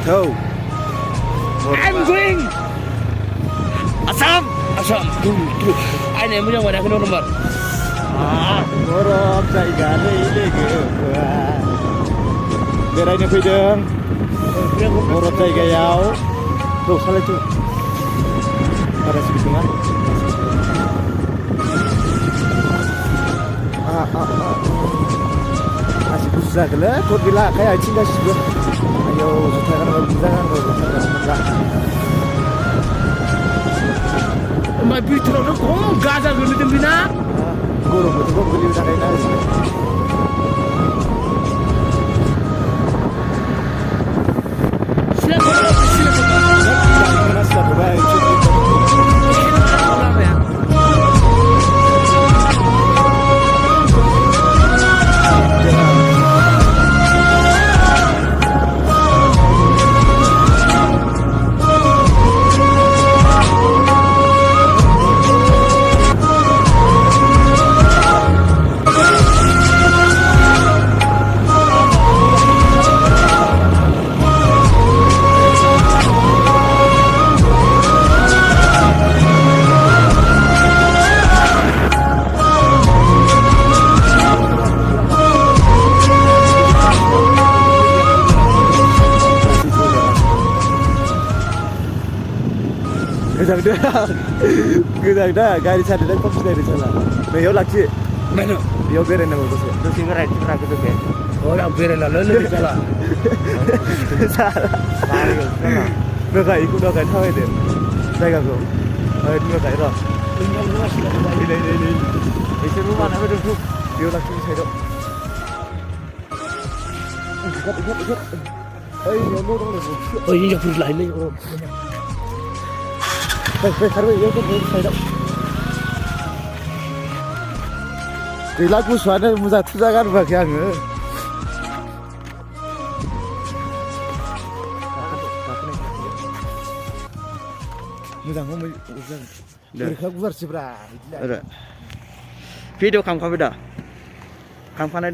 Thâu. I'm going Assam. Anh em muốn ngoài đây cái nomor. Borok जायगा लोगोआ बेरायनो फैदों बरफ जायगायाव औ सालायथु बारा स्पिड नङा masih busa gila kok gila kayak cinta sih gua ayo juta kan busa kan busa Mbak Bitro nó có gaza gini tempina. Guru betul gua beli udah kayak sih Gedang dah, gari sana dan kopi dari sana. Beliau lagi. Mana? Beliau berenang itu sih. Itu singa right track itu kan. Orang berenang lalu salah. Salah. Mereka ikut dah kan tahu itu. Saya kau. Mereka itu. Ini. Itu rumah mana tu? Beliau lagi saya tu. Ikut. Yang mau dong tu. Oh ini yang perlu lain ni. Harus ya kan saya dah. Gila aku suara muza tuzakan bagi aku. Muza kamu muza. Mereka gua bersih berah. Video kamu dah. Kamu pandai